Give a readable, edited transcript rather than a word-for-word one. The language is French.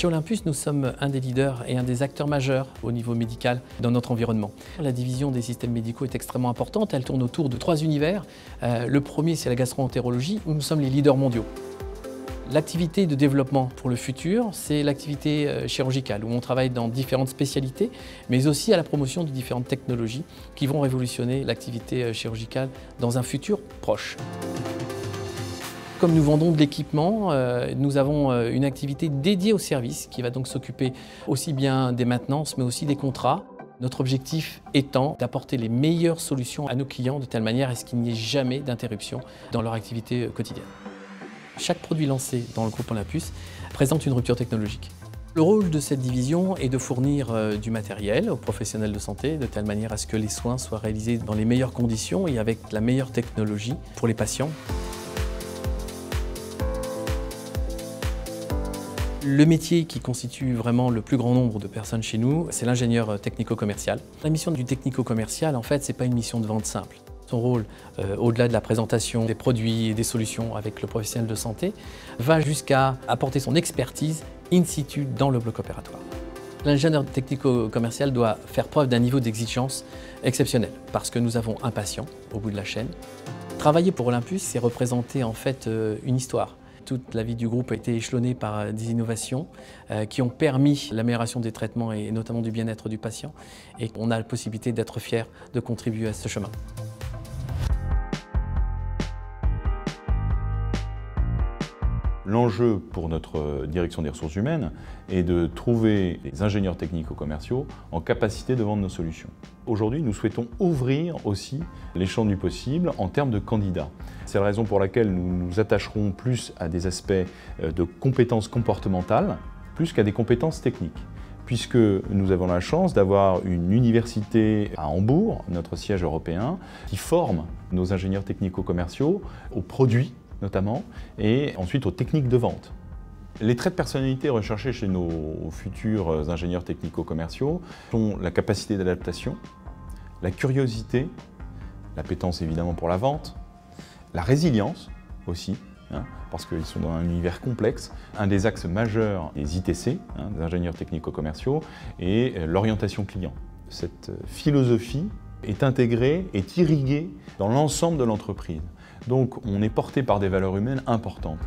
Chez Olympus, nous sommes un des leaders et un des acteurs majeurs au niveau médical dans notre environnement. La division des systèmes médicaux est extrêmement importante. Elle tourne autour de 3 univers. Le premier, c'est la gastro-entérologie, où nous sommes les leaders mondiaux. L'activité de développement pour le futur, c'est l'activité chirurgicale, où on travaille dans différentes spécialités, mais aussi à la promotion de différentes technologies qui vont révolutionner l'activité chirurgicale dans un futur proche. Comme nous vendons de l'équipement, nous avons une activité dédiée au service qui va donc s'occuper aussi bien des maintenances, mais aussi des contrats. Notre objectif étant d'apporter les meilleures solutions à nos clients de telle manière à ce qu'il n'y ait jamais d'interruption dans leur activité quotidienne. Chaque produit lancé dans le groupe Olympus présente une rupture technologique. Le rôle de cette division est de fournir du matériel aux professionnels de santé de telle manière à ce que les soins soient réalisés dans les meilleures conditions et avec la meilleure technologie pour les patients. Le métier qui constitue vraiment le plus grand nombre de personnes chez nous, c'est l'ingénieur technico-commercial. La mission du technico-commercial, en fait, ce n'est pas une mission de vente simple. Son rôle, au-delà de la présentation des produits et des solutions avec le professionnel de santé, va jusqu'à apporter son expertise in situ dans le bloc opératoire. L'ingénieur technico-commercial doit faire preuve d'un niveau d'exigence exceptionnel parce que nous avons un patient au bout de la chaîne. Travailler pour Olympus, c'est représenter en fait une histoire. Toute la vie du groupe a été échelonnée par des innovations qui ont permis l'amélioration des traitements et notamment du bien-être du patient. Et on a la possibilité d'être fiers de contribuer à ce chemin. L'enjeu pour notre direction des ressources humaines est de trouver des ingénieurs technico-commerciaux en capacité de vendre nos solutions. Aujourd'hui, nous souhaitons ouvrir aussi les champs du possible en termes de candidats. C'est la raison pour laquelle nous nous attacherons plus à des aspects de compétences comportementales, plus qu'à des compétences techniques. Puisque nous avons la chance d'avoir une université à Hambourg, notre siège européen, qui forme nos ingénieurs technico-commerciaux aux produits notamment, et ensuite aux techniques de vente. Les traits de personnalité recherchés chez nos futurs ingénieurs technico-commerciaux sont la capacité d'adaptation, la curiosité, l'appétence évidemment pour la vente, la résilience aussi, parce qu'ils sont dans un univers complexe. Un des axes majeurs des ITC, des ingénieurs technico-commerciaux, est l'orientation client. Cette philosophie est intégrée, est irriguée dans l'ensemble de l'entreprise. Donc on est porté par des valeurs humaines importantes.